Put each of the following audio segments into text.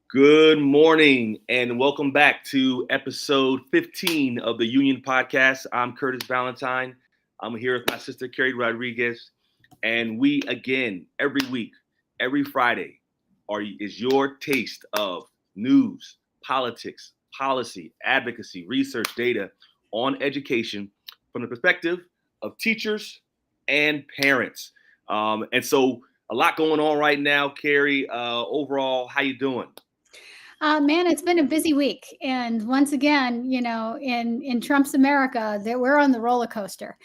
Good morning and welcome back to episode 15 of the Union Podcast. I'm Curtis Valentine. I'm here with my sister Carrie Rodriguez, and we again every week, every Friday, is your taste of news, politics, policy, advocacy, research, data on education from the perspective of teachers and parents. And so a lot going on right now, Carrie. Overall, how you doing? Man, it's been a busy week. And once again, in Trump's America, that we're on the roller coaster.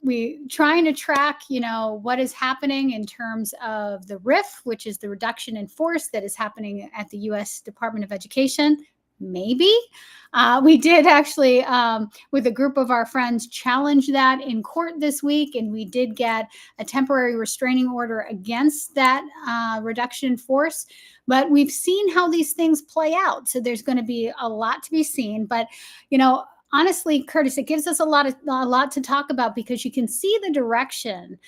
We trying to track, what is happening in terms of the RIF, which is the reduction in force that is happening at the U.S. Department of Education. Maybe. We did actually, with a group of our friends, challenge that in court this week, and we did get a temporary restraining order against that reduction in force. But we've seen how these things play out, so there's going to be a lot to be seen. But honestly, Curtis, it gives us a lot to talk about because you can see the direction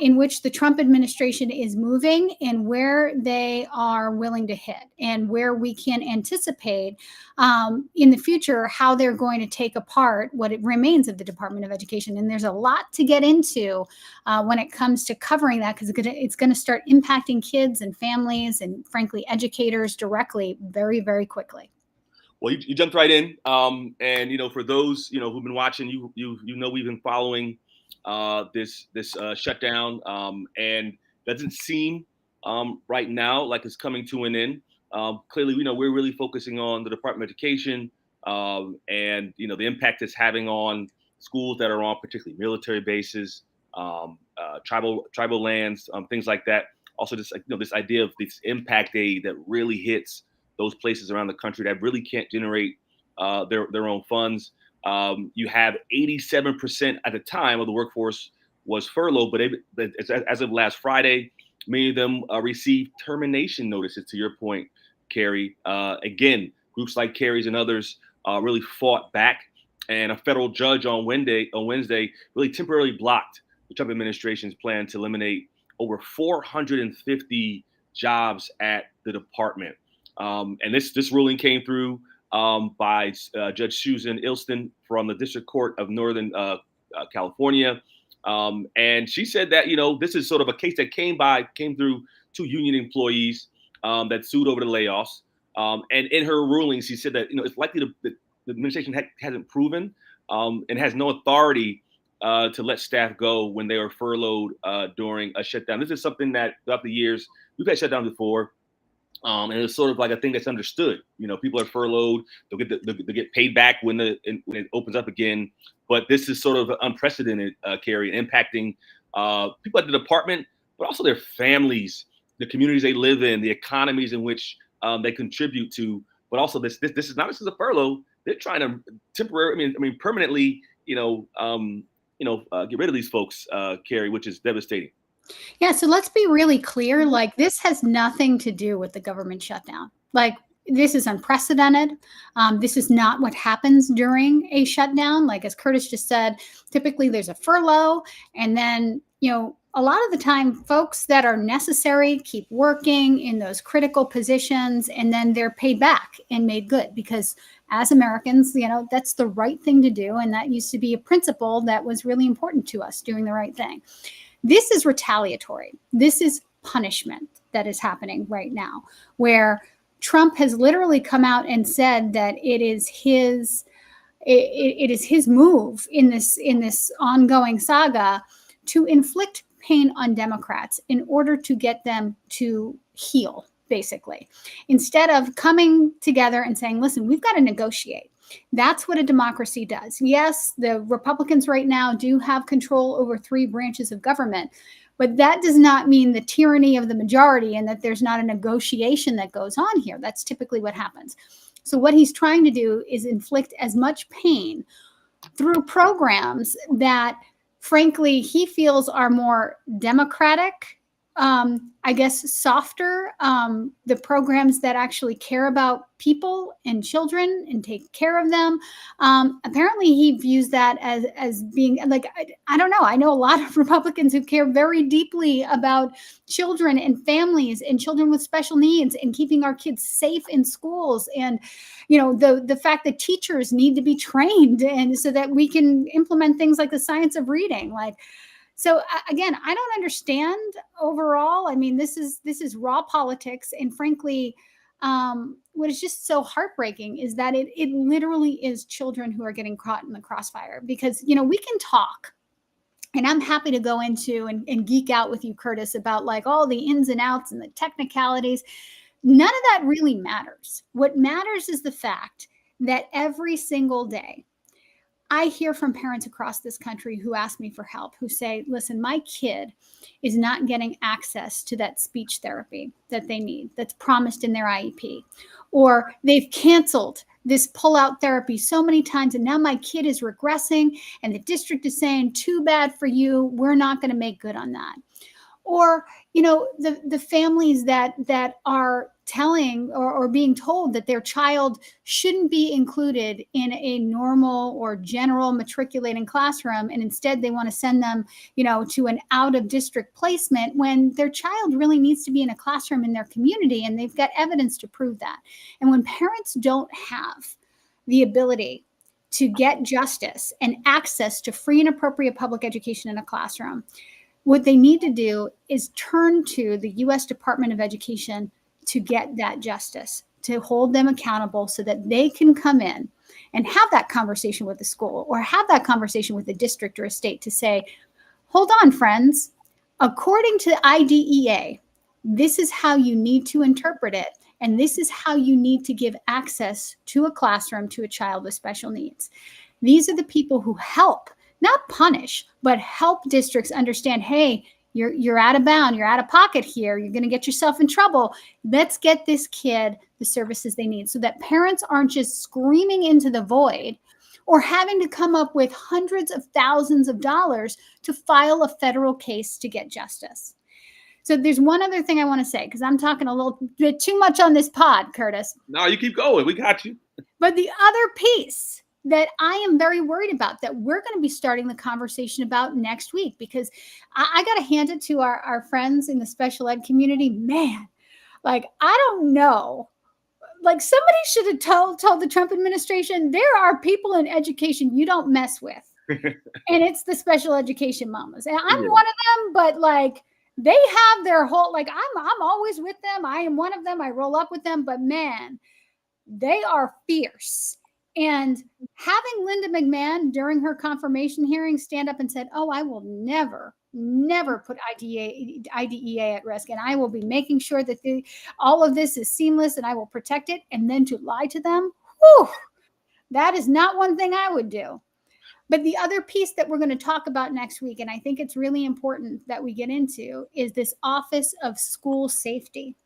in which the Trump administration is moving and where they are willing to hit and where we can anticipate in the future how they're going to take apart what it remains of the Department of Education. And there's a lot to get into when it comes to covering that because it's going to start impacting kids and families and, frankly, educators directly very, very quickly. Well, you jumped right in, and for those who've been watching, we've been following this shutdown, and doesn't seem right now like it's coming to an end. Clearly, we're really focusing on the Department of Education, and the impact it's having on schools that are on particularly military bases, tribal lands, things like that. Also, this idea of this impact aid that really hits those places around the country that really can't generate their own funds. You have 87% at the time of the workforce was furloughed, but as of last Friday, many of them received termination notices. To your point, Carrie, again, groups like Carrie's and others really fought back, and a federal judge on Wednesday really temporarily blocked the Trump administration's plan to eliminate over 450 jobs at the department. And this ruling came through by Judge Susan Ilston from the District Court of Northern California. And she said that, this is sort of a case that came through two union employees that sued over the layoffs. And in her ruling, she said that, it's likely the administration hasn't proven and has no authority to let staff go when they are furloughed during a shutdown. This is something that throughout the years, we've had shutdowns before. And it's sort of like a thing that's understood. People are furloughed; they'll get paid back when it opens up again. But this is sort of unprecedented, Carrie, impacting people at the department, but also their families, the communities they live in, the economies in which they contribute to. But also, this is not just a furlough; they're trying to permanently, get rid of these folks, Carrie, which is devastating. Yeah, so let's be really clear. Like, this has nothing to do with the government shutdown. Like, this is unprecedented. This is not what happens during a shutdown. Like, as Curtis just said, typically there's a furlough, and then, a lot of the time, folks that are necessary keep working in those critical positions, and then they're paid back and made good because as Americans, that's the right thing to do. And that used to be a principle that was really important to us, doing the right thing. This is retaliatory. This is punishment that is happening right now, where Trump has literally come out and said that it is his move in this ongoing saga to inflict pain on Democrats in order to get them to heal, basically, instead of coming together and saying, listen, we've got to negotiate. That's what a democracy does. Yes, the Republicans right now do have control over three branches of government, but that does not mean the tyranny of the majority and that there's not a negotiation that goes on here. That's typically what happens. So what he's trying to do is inflict as much pain through programs that, frankly, he feels are more democratic I guess, softer, the programs that actually care about people and children and take care of them. Apparently, he views that as being like, I don't know. I know a lot of Republicans who care very deeply about children and families and children with special needs and keeping our kids safe in schools, and the fact that teachers need to be trained and so that we can implement things like the science of reading, like. So again, I don't understand overall. I mean, this is raw politics, and frankly, what is just so heartbreaking is that it literally is children who are getting caught in the crossfire. Because we can talk, and I'm happy to go into and geek out with you, Curtis, about like all the ins and outs and the technicalities. None of that really matters. What matters is the fact that every single day, I hear from parents across this country who ask me for help, who say, listen, my kid is not getting access to that speech therapy that they need, that's promised in their IEP. Or they've canceled this pull-out therapy so many times, and now my kid is regressing, and the district is saying, too bad for you, we're not going to make good on that. Or, the families that are telling or being told that their child shouldn't be included in a normal or general matriculating classroom, and instead they want to send them, to an out of district placement when their child really needs to be in a classroom in their community, and they've got evidence to prove that. And when parents don't have the ability to get justice and access to free and appropriate public education in a classroom, what they need to do is turn to the U.S. Department of Education to get that justice, to hold them accountable so that they can come in and have that conversation with the school or have that conversation with the district or a state to say, hold on, friends, according to IDEA, this is how you need to interpret it. And this is how you need to give access to a classroom to a child with special needs. These are the people who help, not punish, but help districts understand, hey, you're out of bound, you're out of pocket here, you're going to get yourself in trouble. Let's get this kid the services they need so that parents aren't just screaming into the void or having to come up with hundreds of thousands of dollars to file a federal case to get justice. So there's one other thing I want to say, because I'm talking a little bit too much on this pod, Curtis. No, you keep going. We got you. But the other piece that I am very worried about, that we're going to be starting the conversation about next week, because I got to hand it to our friends in the special ed community. Man, like, I don't know. Like, somebody should have told the Trump administration, there are people in education you don't mess with. And it's the special education mamas. And I'm one of them, but like, they have their whole, like, I'm always with them. I am one of them. I roll up with them, but man, they are fierce. And having Linda McMahon during her confirmation hearing stand up and said, oh, I will never put IDEA at risk. And I will be making sure that all of this is seamless and I will protect it. And then to lie to them, whew, that is not one thing I would do. But the other piece that we're going to talk about next week, and I think it's really important that we get into, is this Office of School Safety.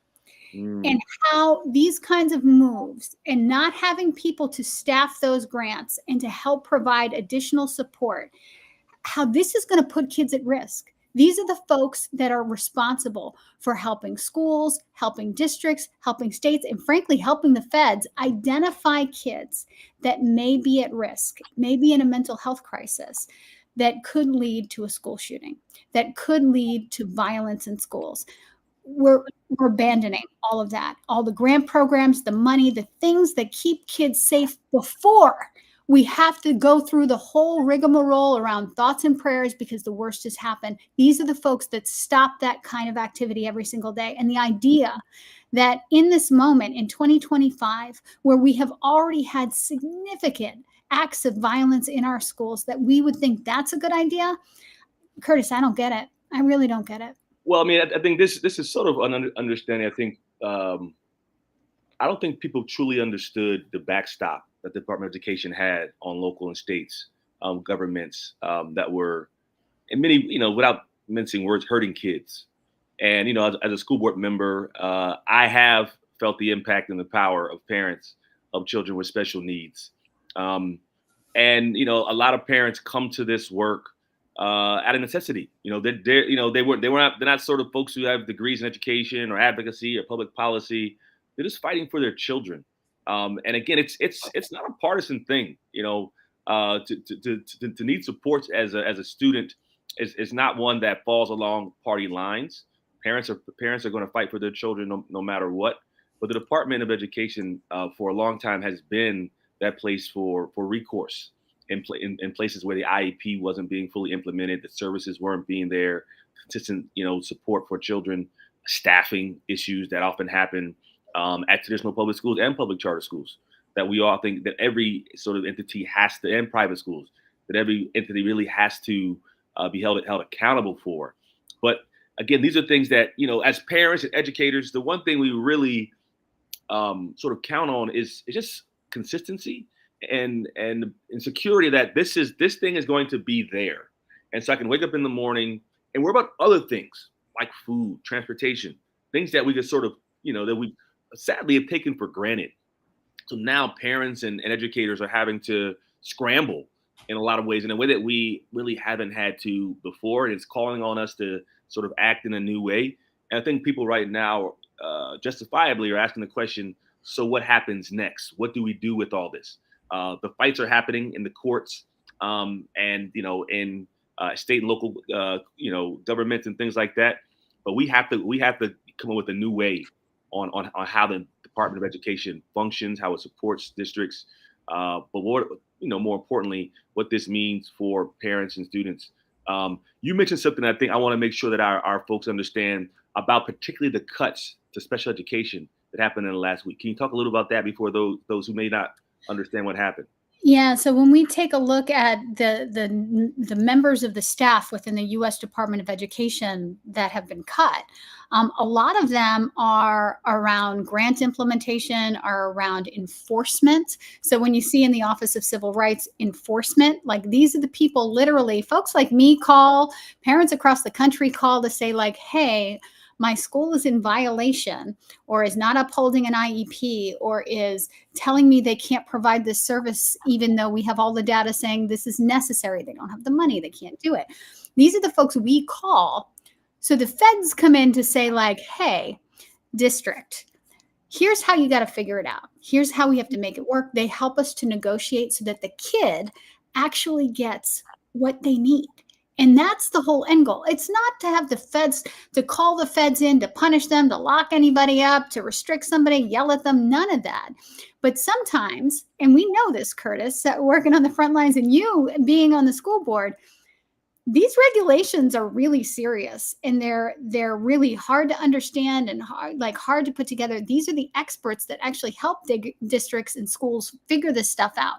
And how these kinds of moves and not having people to staff those grants and to help provide additional support, how this is going to put kids at risk. These are the folks that are responsible for helping schools, helping districts, helping states, and frankly, helping the feds identify kids that may be at risk, may be in a mental health crisis, that could lead to a school shooting, that could lead to violence in schools. We're abandoning all of that, all the grant programs, the money, the things that keep kids safe before we have to go through the whole rigmarole around thoughts and prayers because the worst has happened. These are the folks that stop that kind of activity every single day. And the idea that in this moment in 2025, where we have already had significant acts of violence in our schools, that we would think that's a good idea. Curtis, I don't get it. I really don't get it. Well, I mean, I think this is sort of an understanding. I think I don't think people truly understood the backstop that the Department of Education had on local and states governments that were, in many, without mincing words, hurting kids. And as a school board member, I have felt the impact and the power of parents of children with special needs. And a lot of parents come to this work out of necessity. They're not sort of folks who have degrees in education or advocacy or public policy. They're just fighting for their children. And again, it's not a partisan thing. To need support as a student is not one that falls along party lines. Parents are going to fight for their children no matter what. But the Department of Education for a long time has been that place for recourse in places where the IEP wasn't being fully implemented, the services weren't being there, consistent support for children, staffing issues that often happen at traditional public schools and public charter schools. That we all think that every sort of entity has to, and private schools, that every entity really has to be held accountable for. But again, these are things that, as parents and educators, the one thing we really sort of count on is just consistency and security that this thing is going to be there. And so I can wake up in the morning and worry about other things like food, transportation, things that we just sort of, that we sadly have taken for granted. So now parents and educators are having to scramble in a lot of ways in a way that we really haven't had to before. And it's calling on us to sort of act in a new way. And I think people right now justifiably are asking the question, so what happens next? What do we do with all this? The fights are happening in the courts and, in state and local, governments and things like that. But we have to come up with a new way on how the Department of Education functions, how it supports districts, but more importantly, what this means for parents and students. You mentioned something I think I want to make sure that our folks understand about, particularly the cuts to special education that happened in the last week. Can you talk a little about that before those who may not understand what happened? Yeah, so when we take a look at the members of the staff within the U.S. Department of Education that have been cut, a lot of them are around grant implementation, are around enforcement. So when you see in the Office of Civil Rights enforcement, like these are the people, literally, folks like me call, parents across the country call to say like, hey, my school is in violation or is not upholding an IEP or is telling me they can't provide this service, even though we have all the data saying this is necessary. They don't have the money. They can't do it. These are the folks we call. So the feds come in to say like, hey, district, here's how you got to figure it out. Here's how we have to make it work. They help us to negotiate so that the kid actually gets what they need. And that's the whole end goal. It's not to have the feds, to call the feds in, to punish them, to lock anybody up, to restrict somebody, yell at them, none of that. But sometimes, and we know this, Curtis, working on the front lines and you being on the school board, these regulations are really serious and they're really hard to understand and hard to put together. These are the experts that actually help districts and schools figure this stuff out.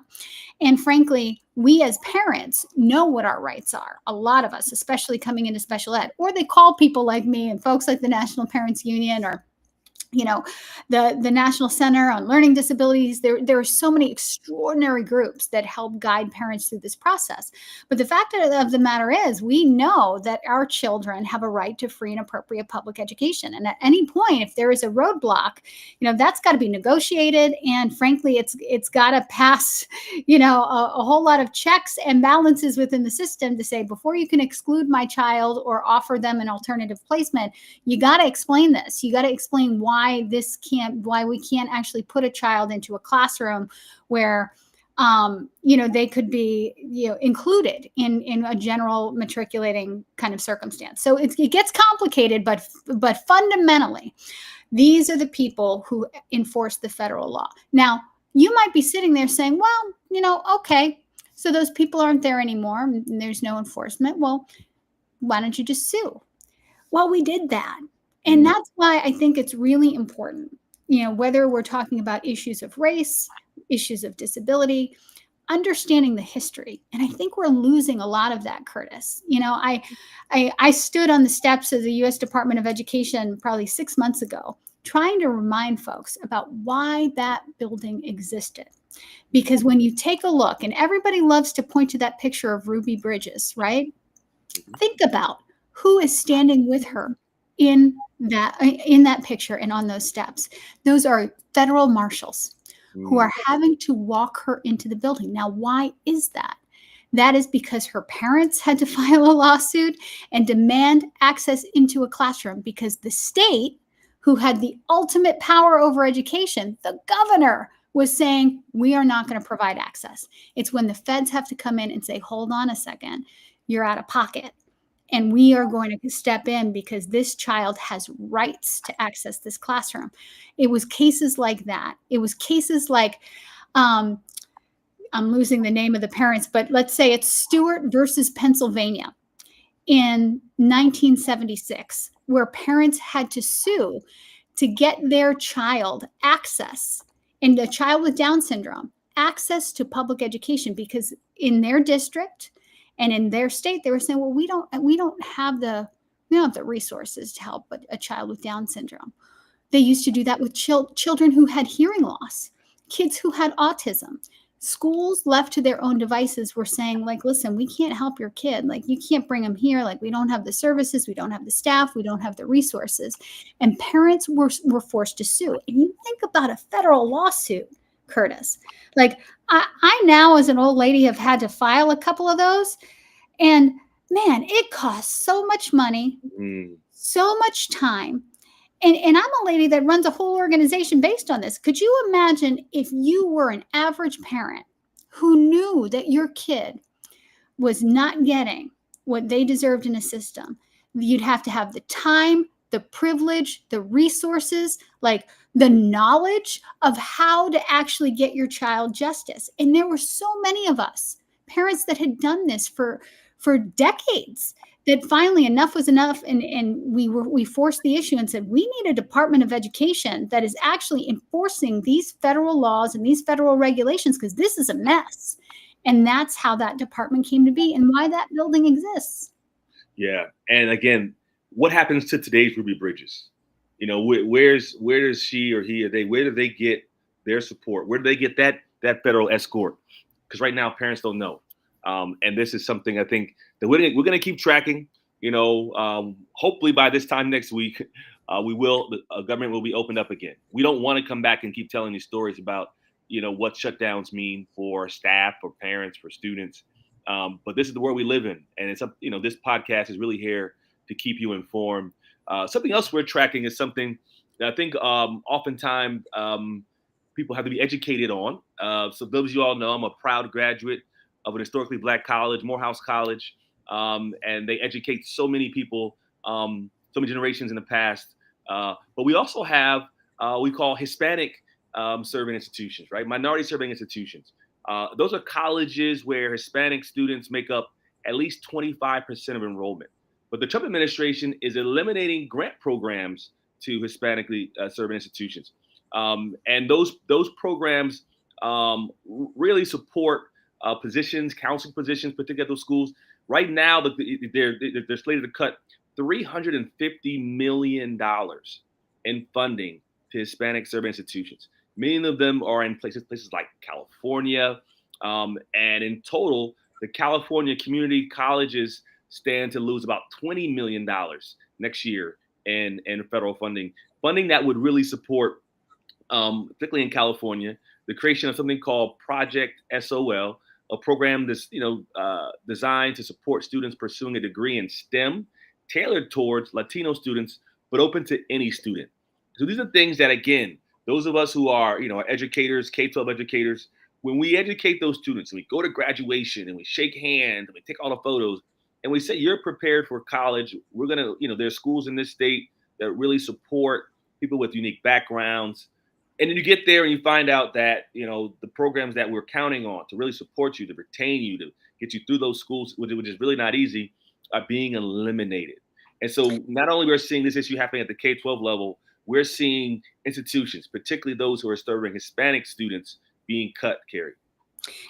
And frankly, we as parents know what our rights are. A lot of us, especially coming into special ed, or they call people like me and folks like the National Parents Union or the National Center on Learning Disabilities. There are so many extraordinary groups that help guide parents through this process. But the fact of the matter is, we know that our children have a right to free and appropriate public education. And at any point, if there is a roadblock, that's got to be negotiated. And frankly, it's got to pass, a whole lot of checks and balances within the system to say, before you can exclude my child or offer them an alternative placement, you got to explain this. You got to explain why we can't actually put a child into a classroom where they could be included in a general matriculating kind of circumstance. So it gets complicated, but fundamentally, these are the people who enforce the federal law. Now, you might be sitting there saying, well, okay, so those people aren't there anymore and there's no enforcement. Well, why don't you just sue? Well, we did that. And that's why I think it's really important, whether we're talking about issues of race, issues of disability, understanding the history. And I think we're losing a lot of that, Curtis. I stood on the steps of the U.S. Department of Education probably 6 months ago, trying to remind folks about why that building existed. Because when you take a look, and everybody loves to point to that picture of Ruby Bridges, right? Think about who is standing with her in that picture and on those steps. Those are federal marshals who are having to walk her into the building. Now, why is that? That is because her parents had to file a lawsuit and demand access into a classroom because the state, who had the ultimate power over education, the governor, was saying, we are not going to provide access. It's when the feds have to come in and say, hold on a second, you're out of pocket. And we are going to step in because this child has rights to access this classroom. It was cases like that. It was cases like, I'm losing the name of the parents, but let's say it's Stewart versus Pennsylvania in 1976, where parents had to sue to get their child access, and a child with Down syndrome, access to public education, because in their district and in their state, they were saying, well, we don't have the resources to help a child with Down syndrome. They used to do that with children who had hearing loss, kids who had autism. Schools left to their own devices were saying, like, listen, we can't help your kid. Like, you can't bring them here. Like, we don't have the services. We don't have the staff. We don't have the resources. And parents were forced to sue. And you think about a federal lawsuit, Curtis. Like, I now, as an old lady, have had to file a couple of those. And man, it costs so much money, so much time. And I'm a lady that runs a whole organization based on this. Could you imagine if you were an average parent who knew that your kid was not getting what they deserved in a system? You'd have to have the time, the privilege, the resources, like the knowledge of how to actually get your child justice. And there were so many of us, parents, that had done this for decades, that finally enough was enough, and we forced the issue and said, we need a Department of Education that is actually enforcing these federal laws and these federal regulations, because this is a mess. And that's how that department came to be and why that building exists. Yeah. And again, what happens to today's Ruby Bridges? You know, where does she or he or they, where do they get their support? Where do they get that federal escort? Because right now parents don't know. And this is something I think that we're going to keep tracking. You know, hopefully by this time next week, the government will be opened up again. We don't want to come back and keep telling these stories about, you know, what shutdowns mean for staff, for parents, for students. But this is the world we live in. And it's you know, this podcast is really here to keep you informed. Something else we're tracking is something that I think oftentimes people have to be educated on. So those of you all know, I'm a proud graduate of an historically Black college, Morehouse College, and they educate so many people, so many generations in the past. But we also have we call Hispanic serving institutions, right? Minority serving institutions. Those are colleges where Hispanic students make up at least 25% of enrollment. But the Trump administration is eliminating grant programs to Hispanically serving institutions, and those programs really support positions, counseling positions, particularly at those schools. Right now, they're slated to cut $350 million in funding to Hispanic serving institutions. Many of them are in places like California, and in total, the California community colleges stand to lose about $20 million next year in federal funding that would really support, particularly in California, the creation of something called Project SOL, a program that's designed to support students pursuing a degree in STEM, tailored towards Latino students, but open to any student. So these are things that, again, those of us who are educators, K-12 educators, when we educate those students and we go to graduation and we shake hands and we take all the photos and we say you're prepared for college, we're gonna, there's schools in this state that really support people with unique backgrounds. And then you get there and you find out that, the programs that we're counting on to really support you, to retain you, to get you through those schools, which is really not easy, are being eliminated. And so not only we're seeing this issue happening at the K-12 level, we're seeing institutions, particularly those who are serving Hispanic students, being cut, Carrie.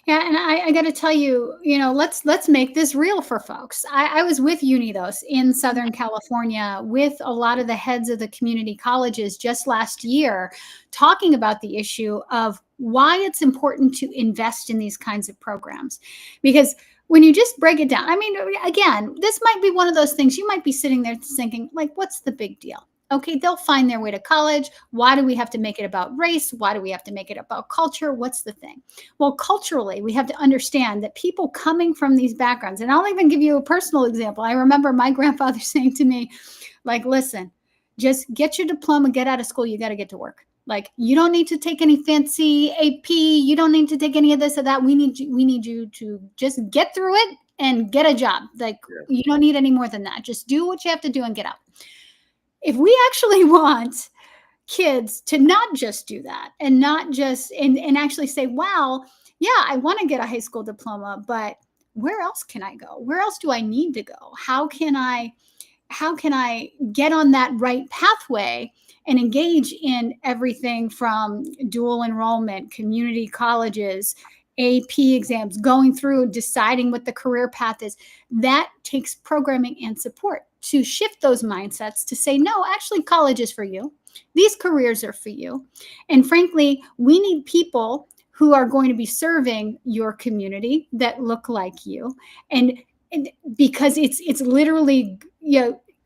Yeah, and I got to tell you, let's make this real for folks. I was with Unidos in Southern California with a lot of the heads of the community colleges just last year, talking about the issue of why it's important to invest in these kinds of programs. Because when you just break it down, I mean, again, this might be one of those things you might be sitting there thinking, like, what's the big deal? Okay, they'll find their way to college. Why do we have to make it about race? Why do we have to make it about culture? What's the thing? Well, culturally, we have to understand that people coming from these backgrounds, and I'll even give you a personal example. I remember my grandfather saying to me, like, listen, just get your diploma, get out of school, you got to get to work. Like, you don't need to take any fancy AP, you don't need to take any of this or that. We need you to just get through it and get a job. Like, you don't need any more than that. Just do what you have to do and get out. If we actually want kids to not just do that and not just and actually say, wow, yeah, I want to get a high school diploma, but where else can I go? Where else do I need to go? How can I get on that right pathway and engage in everything from dual enrollment, community colleges, AP exams, going through deciding what the career path is? That takes programming and support to shift those mindsets to say, no, actually, college is for you. These careers are for you. And frankly, we need people who are going to be serving your community that look like you. And because it's literally,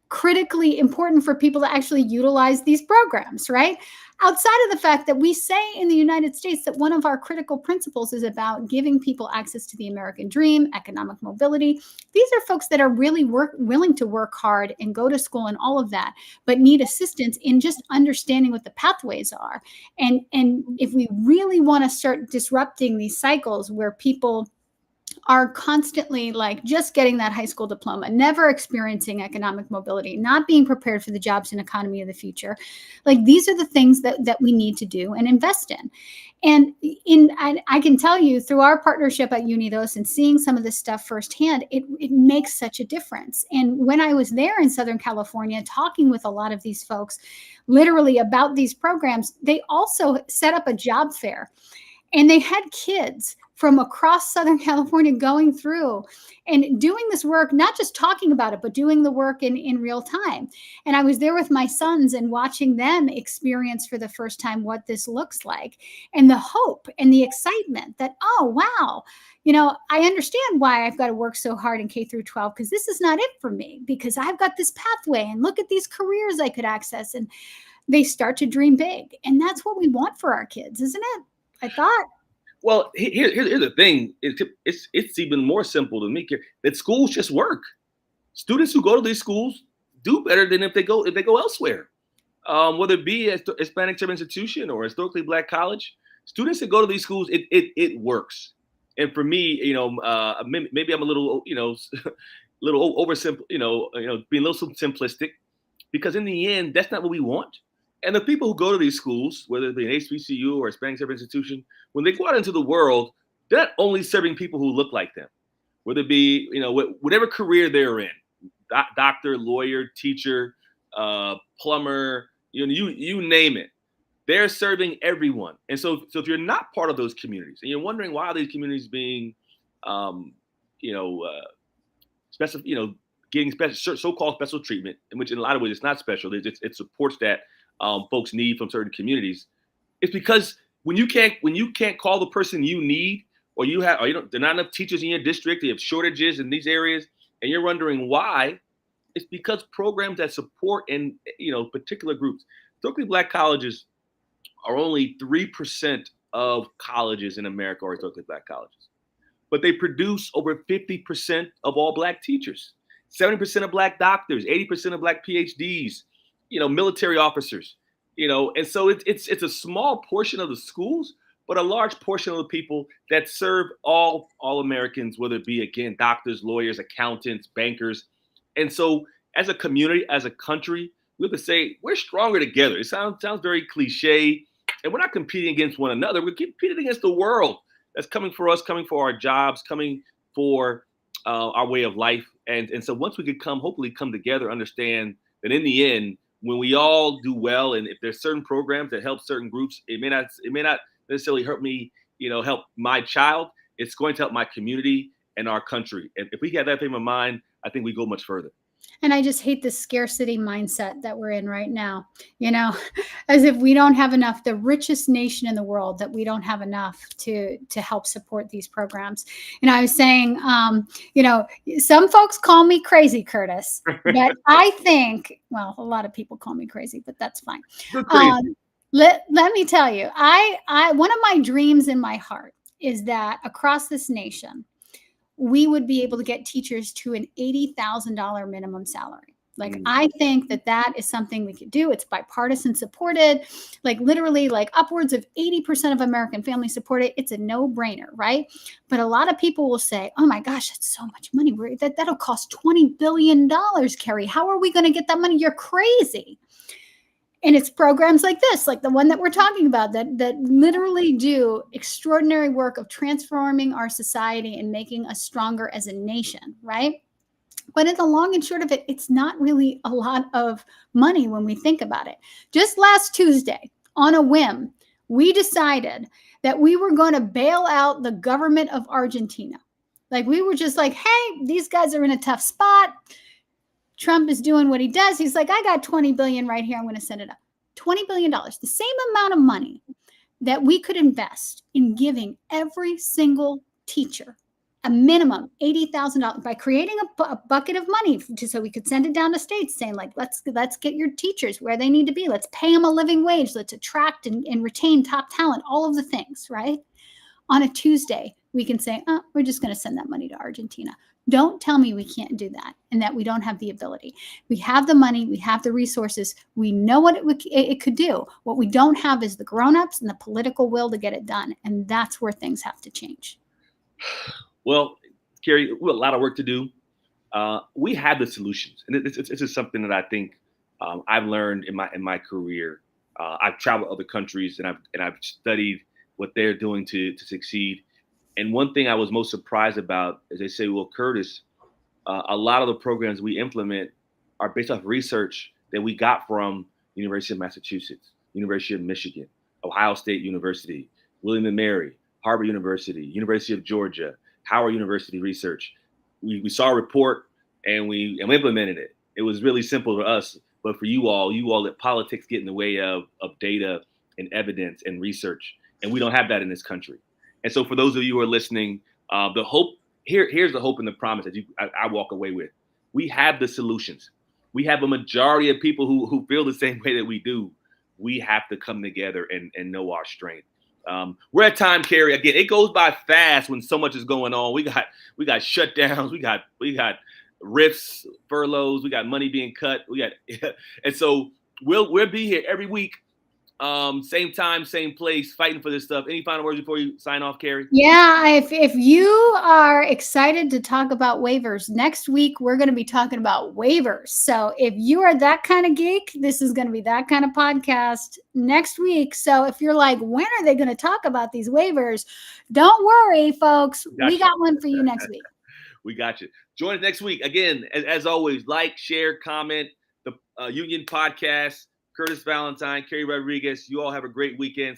critically important for people to actually utilize these programs, right? Outside of the fact that we say in the United States that one of our critical principles is about giving people access to the American dream, economic mobility. These are folks that are really willing to work hard and go to school and all of that, but need assistance in just understanding what the pathways are. And if we really want to start disrupting these cycles where people are constantly like just getting that high school diploma, never experiencing economic mobility, not being prepared for the jobs and economy of the future. Like, these are the things that we need to do and invest in. And I can tell you through our partnership at Unidos and seeing some of this stuff firsthand, it makes such a difference. And when I was there in Southern California talking with a lot of these folks literally about these programs, they also set up a job fair. And they had kids from across Southern California going through and doing this work, not just talking about it, but doing the work in real time. And I was there with my sons and watching them experience for the first time what this looks like, and the hope and the excitement that, oh, wow, I understand why I've got to work so hard in K through 12, because this is not it for me, because I've got this pathway and look at these careers I could access. And they start to dream big. And that's what we want for our kids, isn't it? I thought. Well, here's the thing. It's even more simple to me that schools just work. Students who go to these schools do better than if they go elsewhere. Whether it be a Hispanic Service Institution or historically Black college, students that go to these schools, it works. And for me, maybe I'm a little, little oversimple, being a little simplistic, because in the end, that's not what we want. And the people who go to these schools, whether it be an HBCU or a Hispanic Service Institution, when they go out into the world, they're not only serving people who look like them, whether it be, whatever career they're in, doctor, lawyer, teacher, plumber, you name it. They're serving everyone. And so if you're not part of those communities and you're wondering why are these communities being, getting special, so-called special treatment, in which in a lot of ways it's not special, it supports that folks need from certain communities. It's because when you can't call the person you need, or there are not enough teachers in your district, you have shortages in these areas, and you're wondering why, it's because programs that support particular groups. Historically Black colleges are only 3% of colleges in America are historically Black colleges, but they produce over 50% of all Black teachers, 70% of Black doctors, 80% of Black PhDs, military officers, and so it's a small portion of the schools, but a large portion of the people that serve all Americans, whether it be, again, doctors, lawyers, accountants, bankers. And so as a community, as a country, we have to say we're stronger together. It sounds very cliche, and we're not competing against one another. We're competing against the world that's coming for us, coming for our jobs, coming for our way of life. And so once we could hopefully come together, understand that in the end, when we all do well, and if there's certain programs that help certain groups, it may not necessarily help me, help my child. It's going to help my community and our country. And if we have that frame of mind, I think we go much further. And I just hate this scarcity mindset that we're in right now, you know, as if we don't have enough, the richest nation in the world, that we don't have enough to help support these programs. And I was saying, you know, some folks call me crazy, Curtis, but I think, well, a lot of people call me crazy, but that's fine. Let me tell you, I one of my dreams in my heart is that across this nation, we would be able to get teachers to an $80,000 minimum salary. Like, I think that is something we could do. It's bipartisan supported, like literally like upwards of 80% of American families support it. It's a no-brainer, right? But a lot of people will say, oh my gosh, that's so much money. That'll cost $20 billion, Carrie. How are we going to get that money? You're crazy. And it's programs like this, like the one that we're talking about, that literally do extraordinary work of transforming our society and making us stronger as a nation, right? But in the long and short of it, it's not really a lot of money when we think about it. Just last Tuesday, on a whim, we decided that we were going to bail out the government of Argentina. Like, we were just like, hey, these guys are in a tough spot. Trump is doing what he does. He's like, I got 20 billion right here. I'm going to send it up. $20 billion, the same amount of money that we could invest in giving every single teacher a minimum $80,000 by creating a bucket of money so we could send it down to states saying, like, let's get your teachers where they need to be. Let's pay them a living wage. Let's attract and retain top talent, all of the things, right? On a Tuesday, we can say, oh, we're just going to send that money to Argentina. Don't tell me we can't do that and that we don't have the ability. We have the money. We have the resources. We know what it could do. What we don't have is the grown-ups and the political will to get it done. And that's where things have to change. Well, Carrie, we have a lot of work to do. We have the solutions. And this is something that I think I've learned in my career. I've traveled other countries and I've studied what they're doing to succeed. And one thing I was most surprised about is they say, well, Curtis, a lot of the programs we implement are based off research that we got from University of Massachusetts, University of Michigan, Ohio State University, William & Mary, Harvard University, University of Georgia, Howard University research. We saw a report and we implemented it. It was really simple for us, but for you all let politics get in the way of data and evidence and research. And we don't have that in this country. And so for those of you who are listening, the hope here's the hope and the promise that I walk away with. We have the solutions. We have a majority of people who feel the same way that we do. We have to come together and know our strength. We're at time, Carrie. Again, it goes by fast when so much is going on. We got shutdowns. We got rifts, furloughs. We got money being cut. And so we'll be here every week. Same time, same place, fighting for this stuff. Any final words before you sign off, Carrie? Yeah, if you are excited to talk about waivers, next week we're going to be talking about waivers. So if you are that kind of geek, this is going to be that kind of podcast next week. So if you're like, when are they going to talk about these waivers? Don't worry, folks. We got one for you next week. We got you. Join us next week. Again, as always, like, share, comment, the Union Podcast. Curtis Valentine, Carrie Rodriguez, you all have a great weekend.